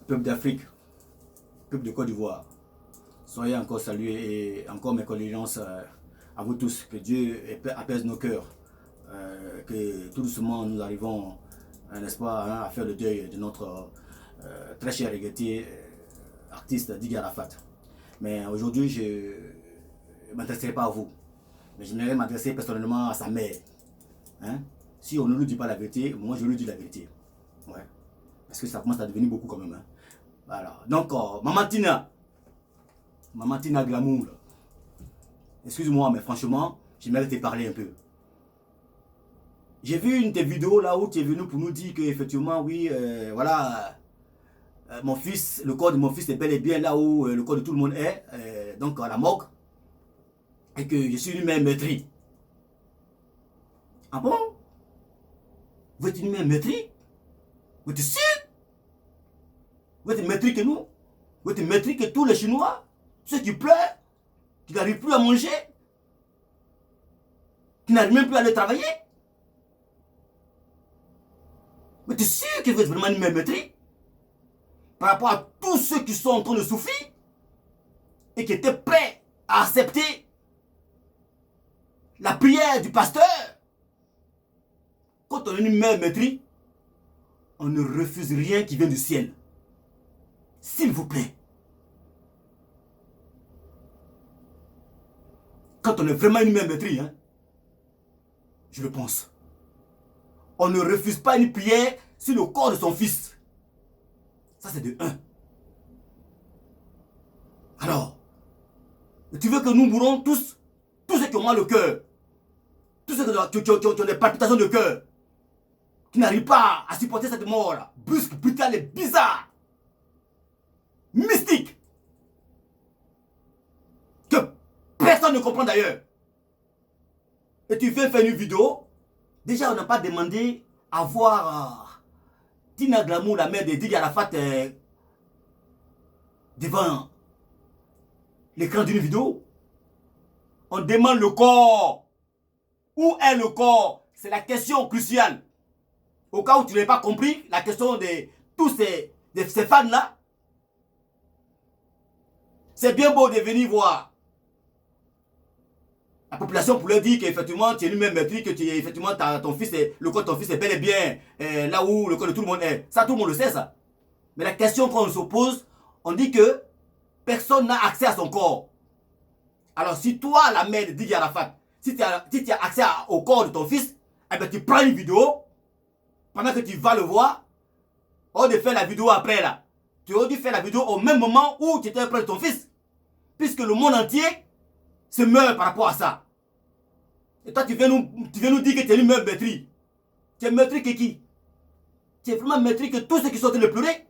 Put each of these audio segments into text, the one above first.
peuple d'Afrique, peuple de Côte d'Ivoire, soyez encore salués et encore mes condoléances à vous tous. Que Dieu apaise nos cœurs, que tout doucement nous arrivons, n'est-ce pas, à faire le deuil de notre très cher et regretté artiste Didi Arafat. Mais aujourd'hui, je ne m'adresserai pas à vous, mais j'aimerais m'adresser personnellement à sa mère. Hein? Si on ne lui dit pas la vérité, moi je lui dis la vérité. Ouais. Parce que ça commence à devenir beaucoup quand même. Hein? Voilà. Donc, Maman Tina Glamour, excuse-moi, mais franchement, j'aimerais te parler un peu. J'ai vu une de tes vidéos là où tu es venu pour nous dire que effectivement, oui, voilà, mon fils, le corps de mon fils est bel et bien là où le corps de tout le monde est, donc à la morgue, et que je suis lui-même maîtrise. Ah bon? Vous êtes lui-même maîtrise? Vous êtes sûr? Vous êtes maîtrise que nous? Vous êtes maîtrise que tous les Chinois? Ceux qui pleurent, qui n'arrivent plus à manger, qui n'arrivent même plus à aller travailler? Mais tu es sûr que vous êtes vraiment une maîtrise par rapport à tous ceux qui sont en train de souffrir et qui étaient prêts à accepter la prière du pasteur? Quand on est une mère maîtrise, on ne refuse rien qui vient du ciel. S'il vous plaît. Quand on est vraiment une mère maîtrise, hein, je le pense. On ne refuse pas une prière sur le corps de son fils. Ça, c'est de 1. Alors, tu veux que nous mourons tous ceux qui ont mal au cœur, tous ceux qui ont des palpitations de cœur, qui n'arrivent pas à supporter cette mort-là, brusque, brutale et bizarre, mystique, que personne ne comprend d'ailleurs. Et tu viens faire une vidéo. Déjà, on n'a pas demandé à voir Tina Glamour, la mère de Didi Arafat, devant l'écran d'une vidéo. On demande le corps. Où est le corps? C'est la question cruciale. Au cas où tu n'avais pas compris, la question de tous ces fans-là. C'est bien beau de venir voir la population pour leur dire qu'effectivement tu es lui-même maîtrise, que effectivement ton fils le corps de ton fils est bel et bien là où le corps de tout le monde est. Ça, tout le monde le sait, ça. Mais la question qu'on se pose, on dit que personne n'a accès à son corps. Alors si toi, la mère de Didi Arafat, si tu as accès au corps de ton fils, eh bien tu prends une vidéo, pendant que tu vas le voir, au lieu de faire la vidéo après là, tu aurais dû faire la vidéo au même moment où tu étais près de ton fils. Puisque le monde entier se meurt par rapport à ça. Et toi, tu viens nous dire que tu es une meuf maîtrise. Tu es maîtrise que qui? Tu es vraiment maîtrise que tous ceux qui sont en train de pleurer?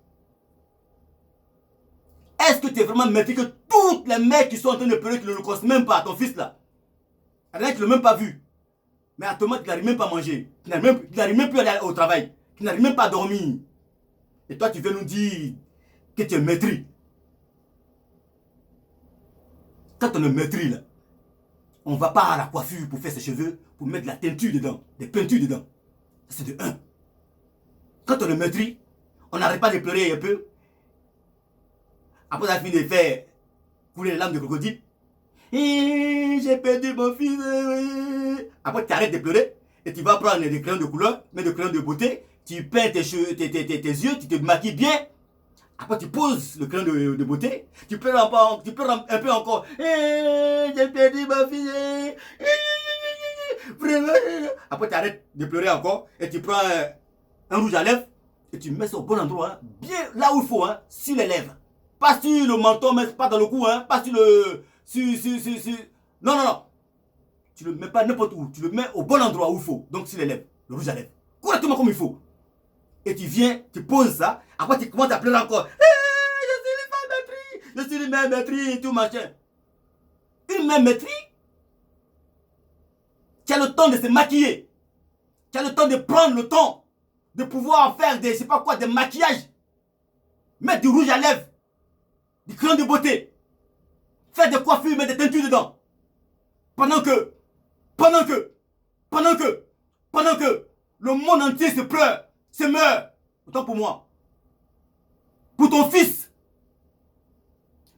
Est-ce que tu es vraiment maîtrise que toutes les mecs qui sont en train de pleurer, qui ne le connaissent même pas, ton fils là? Il y en a qui ne l'ont même pas vu. Mais à Thomas, qui n'arrive même pas à manger. Qui n'arrive même plus à aller au travail. Qui n'arrive même pas à dormir. Et toi, tu viens nous dire que tu es maîtrise. Quand on est maîtrise là, on ne va pas à la coiffure pour faire ses cheveux, pour mettre de la teinture dedans, des peintures dedans. Ça, c'est de 1. Quand on est maîtrise, on n'arrête pas de pleurer un peu. Après, on a fini de faire couler les larmes de crocodile. J'ai perdu mon fils. Après, tu arrêtes de pleurer et tu vas prendre des crayons de couleur, mais des crayons de beauté. Tu peins tes yeux, tu te maquilles bien. Après, tu poses le crayon de beauté. Tu pleures un peu encore. J'ai perdu ma fille. Après, tu arrêtes de pleurer encore. Et tu prends un rouge à lèvres. Et tu mets ça au bon endroit. Hein, bien là où il faut. Hein, sur les lèvres. Pas sur le menton, mais pas dans le cou. Hein, pas sur le... Non, non, non. Tu le mets pas n'importe où. Tu le mets au bon endroit où il faut. Donc sur les lèvres. Le rouge à lèvres. Correctement comme il faut. Et tu viens, tu poses ça. Après, tu commences à pleurer encore. Je suis une mère maîtrise et tout machin. Une mère maîtrise qui a le temps de se maquiller. Qui a le temps de prendre le temps de pouvoir faire des, je sais pas quoi, des maquillages. Mettre du rouge à lèvres. Du crayon de beauté. Faire des coiffures, mettre des teintures dedans. Pendant que le monde entier se pleure, se meurt. Autant pour moi. pour ton fils.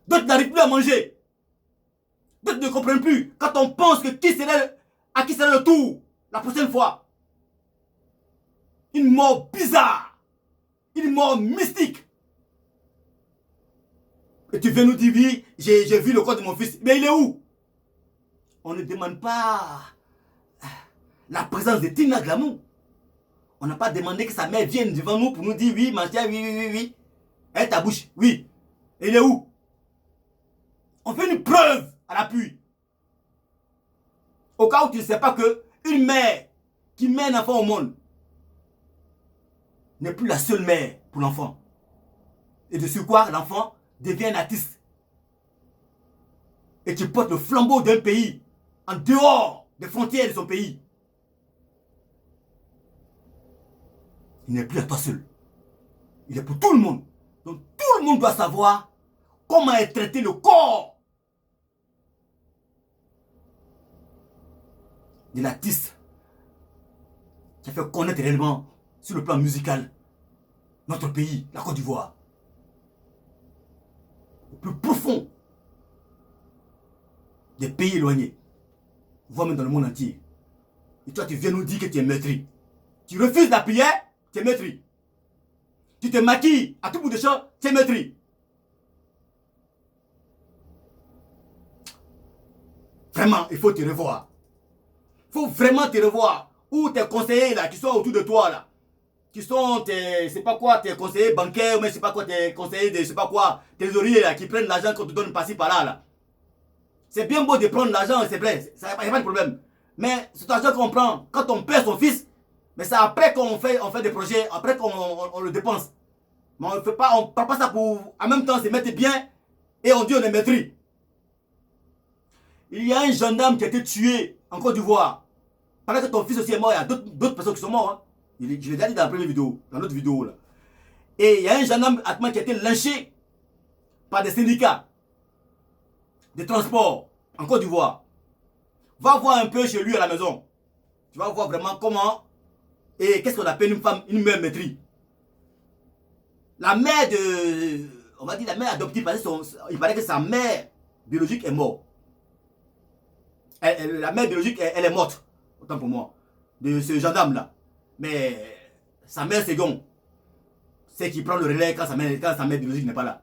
D'autres n'arrivent plus à manger. D'autres ne comprennent plus. Quand on pense que à qui serait le tour la prochaine fois. Une mort bizarre. Une mort mystique. Et tu viens nous dire, oui, j'ai vu le corps de mon fils. Mais il est où? On ne demande pas la présence de Tina Glamour. On n'a pas demandé que sa mère vienne devant nous pour nous dire, oui, ma chère, oui, oui, oui, oui. Elle ta bouche, oui. Il est où? On fait une preuve à l'appui. Au cas où tu ne sais pas que une mère qui met un enfant au monde n'est plus la seule mère pour l'enfant. Et de ce quoi l'enfant devient un artiste. Et tu portes le flambeau d'un pays en dehors des frontières de son pays. Il n'est plus à toi seul. Il est pour tout le monde. Donc tout le monde doit savoir comment est traité le corps de l'artiste qui a fait connaître réellement sur le plan musical notre pays, la Côte d'Ivoire. Au plus profond des pays éloignés, voire même dans le monde entier. Et toi, tu viens nous dire que tu es maîtrise. Tu refuses la prière, tu es maîtrise. Tu te maquilles à tout bout de champ, tu es maîtrise. Vraiment, il faut te revoir. Il faut vraiment te revoir. Ou tes conseillers là, qui sont autour de toi là, qui sont tes, c'est pas quoi, tes conseillers bancaires, ou même c'est pas quoi, tes conseillers de, c'est pas quoi, trésoriers là, qui prennent l'argent qu'on te donne par-ci par-là là. C'est bien beau de prendre l'argent, c'est vrai, il n'y a pas de problème. Mais cet argent qu'on prend, quand on perd son fils, mais c'est après qu'on fait des projets, après qu'on le dépense. Mais on ne fait pas, on prend pas ça pour en même temps se mettre bien et on dit on est maîtrise. Il y a un gendarme qui a été tué en Côte d'Ivoire. Pendant que ton fils aussi est mort, il y a d'autres personnes qui sont mortes. Hein. Je l'ai déjà dit dans la première vidéo, dans l'autre vidéo là. Et il y a un gendarme qui a été lynché par des syndicats de transport en Côte d'Ivoire. Va voir un peu chez lui à la maison. Tu vas voir vraiment comment et qu'est-ce qu'on appelle une femme, une mère maîtrise. La mère de, on va dire la mère adoptive, il paraît que sa mère biologique est morte. La mère biologique, elle est morte, autant pour moi, de ce gendarme-là. Mais sa mère seconde, c'est qui prend le relais quand sa mère biologique n'est pas là.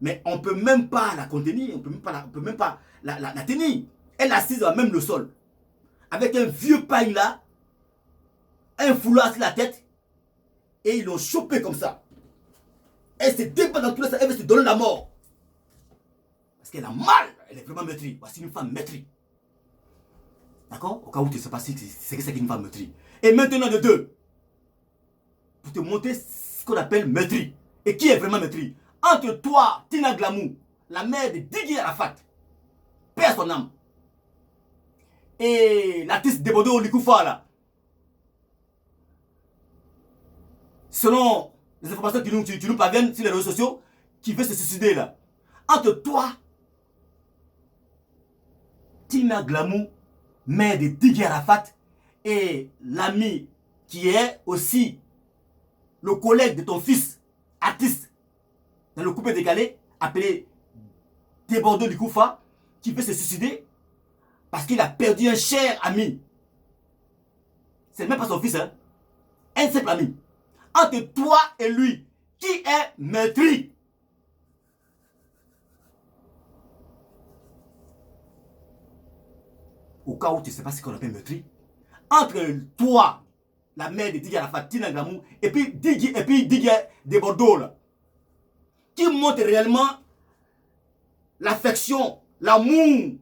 Mais on ne peut même pas la contenir, on ne peut même pas la tenir. Elle est assise à même le sol, avec un vieux paille là, un foulard sur la tête, et ils l'ont chopé comme ça. Elle se débat dans tous les sens, elle veut se donner la mort. Parce qu'elle a mal, elle est vraiment maîtrise. Voici une femme maîtrise. D'accord? Au cas où tu ne sais pas si c'est que c'est une femme maîtrise. Et maintenant de deux, pour te montrer ce qu'on appelle maîtrise. Et qui est vraiment maîtrise? Entre toi, Tina Glamour, la mère de Diggy Arafat, perd son âme, et l'artiste Debodo Likoufa là, selon les informations qui nous parviennent sur les réseaux sociaux, qui veut se suicider là. Entre toi, Tina Glamour, mère de Diggy Arafat, et l'ami qui est aussi le collègue de ton fils, artiste, dans le coupé décalé, appelé Debodo Likoufa, qui veut se suicider parce qu'il a perdu un cher ami. C'est même pas son fils, hein. Un simple ami. Entre toi et lui, qui est maîtrise? Au cas où tu ne sais pas ce qu'on appelle maîtrise, entre toi, la mère de Diggy Arafat, Tina Glamour, et puis Diggy Debodo, là, qui montre réellement l'affection, l'amour.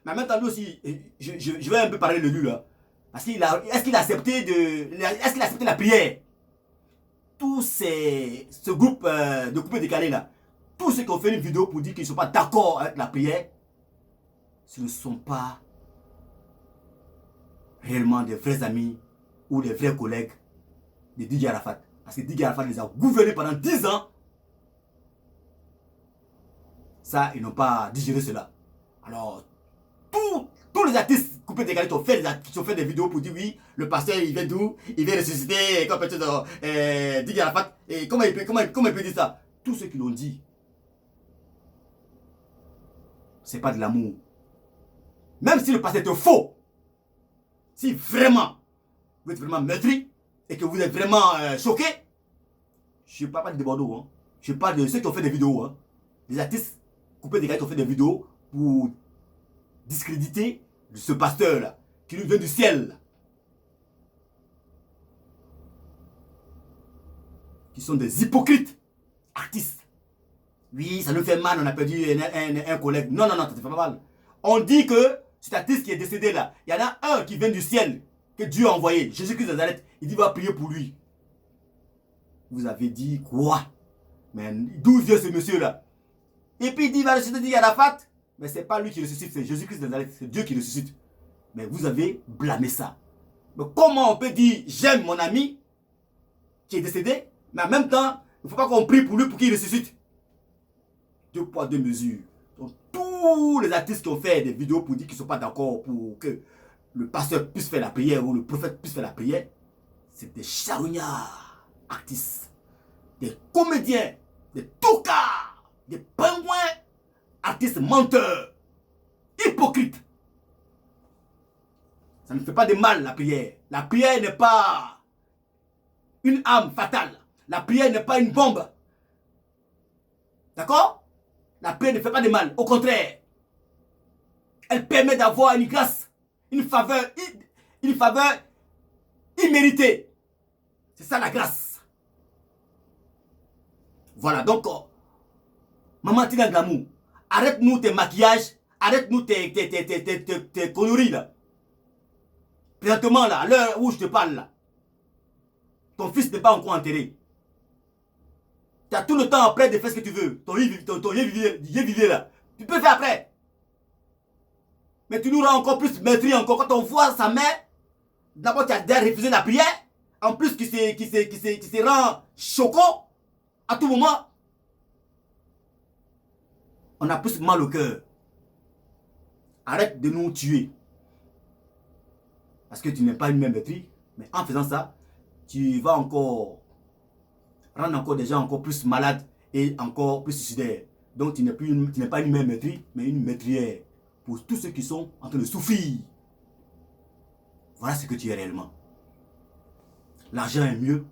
Mais en même temps, lui aussi, je vais un peu parler de lui là. Parce qu'il a, est-ce qu'il a accepté la prière? Tous ce groupe de coupés décalés là, tous ceux qui ont fait une vidéo pour dire qu'ils ne sont pas d'accord avec la prière, ce ne sont pas réellement des vrais amis ou des vrais collègues de Diggy Arafat. Parce que Diggy Arafat les a gouvernés pendant 10 ans. Ça, ils n'ont pas digéré cela. Alors, tous les artistes coupés décalés qui ont fait des vidéos pour dire oui, le pasteur il vient d'où? Il vient ressusciter comme peut-être Diggy Arafat. Et comment il peut dire ça? tous ceux qui l'ont dit, c'est pas de l'amour. Même si le passé est faux, si vraiment vous êtes vraiment meurtri et que vous êtes vraiment choqué, je ne parle pas de Bordeaux, hein. Je parle de ceux qui ont fait des vidéos, hein. Des artistes coupés des gars qui ont fait des vidéos pour discréditer ce pasteur-là, qui nous vient du ciel, là. Qui sont des hypocrites artistes. Oui, ça nous fait mal, on a perdu un collègue. Non, non, non, ça ne fait pas mal. On dit que cet artiste qui est décédé là, il y en a un qui vient du ciel, que Dieu a envoyé, Jésus-Christ de Nazareth. Il dit, va prier pour lui. Vous avez dit quoi? Mais d'où vient ce monsieur-là? Et puis il dit, il va ressusciter Arafat. Mais ce n'est pas lui qui ressuscite, c'est Jésus-Christ de Nazareth, c'est Dieu qui ressuscite. Mais vous avez blâmé ça. Mais comment on peut dire, j'aime mon ami qui est décédé, mais en même temps, il ne faut pas qu'on prie pour lui pour qu'il ressuscite? Deux poids, deux mesures. Donc, tous les artistes qui ont fait des vidéos pour dire qu'ils ne sont pas d'accord pour que le pasteur puisse faire la prière ou le prophète puisse faire la prière, c'est des charognards artistes, des comédiens, des tocards, des pingouins, artistes menteurs, hypocrites. Ça ne fait pas de mal la prière. La prière n'est pas une arme fatale. La prière n'est pas une bombe. D'accord? La prière ne fait pas de mal. Au contraire, elle permet d'avoir une grâce, une faveur imméritée. C'est ça la grâce. Voilà, donc, Maman Tina Glamour, arrête-nous tes maquillages, arrête-nous tes conneries là. Présentement là, à l'heure où je te parle là, ton fils n'est pas encore enterré. Tu as tout le temps après de faire ce que tu veux. Ton yé là. Tu peux faire après. Mais tu nous rends encore plus meurtri encore. Quand on voit sa mère, d'abord tu as déjà refusé la prière. En plus qui se rend choquant à tout moment. On a plus mal au cœur. Arrête de nous tuer. Parce que tu n'es pas une mère meurtrie. Mais en faisant ça, tu vas encore rendre encore des gens encore plus malades et encore plus suicidaires. Donc tu n'es pas une mère meurtrie, mais une meurtrière pour tous ceux qui sont en train de souffrir. Voilà ce que tu es réellement. L'argent est mieux,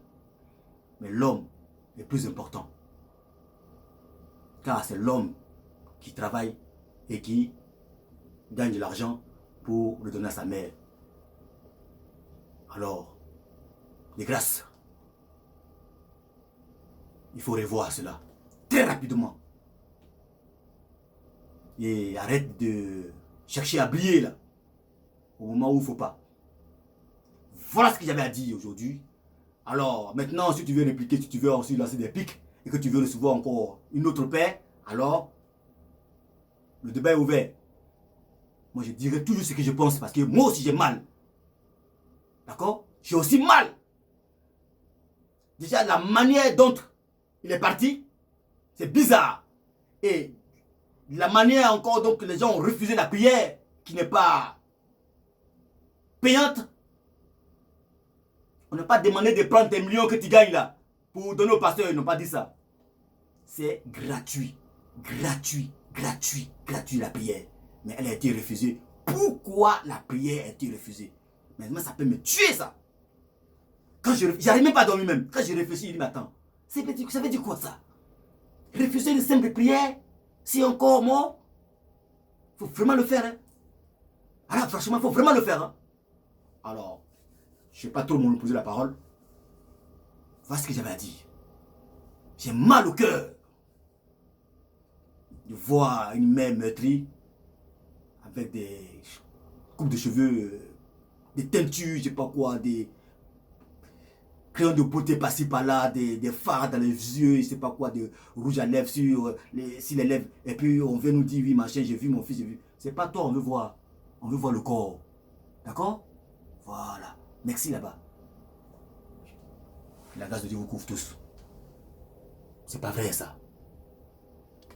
mais l'homme est plus important. Car c'est l'homme qui travaille et qui gagne de l'argent pour le donner à sa mère. Alors, de grâce, il faut revoir cela très rapidement. Et arrête de chercher à briller là, au moment où il ne faut pas. Voilà ce que j'avais à dire aujourd'hui. Alors, maintenant, si tu veux répliquer, si tu veux aussi lancer des pics, et que tu veux recevoir encore une autre paire, alors, le débat est ouvert. Moi, je dirai toujours ce que je pense, parce que moi aussi, j'ai mal. D'accord? J'ai aussi mal. Déjà, la manière dont il est parti, c'est bizarre. Et la manière encore dont les gens ont refusé la prière, qui n'est pas payante. On n'a pas demandé de prendre tes millions que tu gagnes là, pour donner au pasteur, ils n'ont pas dit ça. C'est gratuit. Gratuit, gratuit, gratuit la prière. Mais elle a été refusée. Pourquoi la prière a été refusée? Maintenant, ça peut me tuer ça. Quand j'arrive même pas à dormir même. Quand je réfléchis, je dis, mais attends, ça veut dire quoi ça? Refuser une simple prière, c'est encore mort. Il faut vraiment le faire. Hein? Alors franchement, il faut vraiment le faire. Hein? Alors, je ne sais pas trop me poser la parole. Voilà ce que j'avais à dire. J'ai mal au cœur de voir une mère meurtrie avec des coupes de cheveux, des teintures, je ne sais pas quoi, des crayons de beauté par-ci par-là, des fards dans les yeux, je ne sais pas quoi, de rouge à lèvres sur les lèvres. Et puis on vient nous dire, oui machin, j'ai vu mon fils, j'ai vu. C'est pas toi, on veut voir. On veut voir le corps. D'accord? Voilà. Merci là-bas. La grâce de Dieu vous couvre tous. C'est pas vrai ça.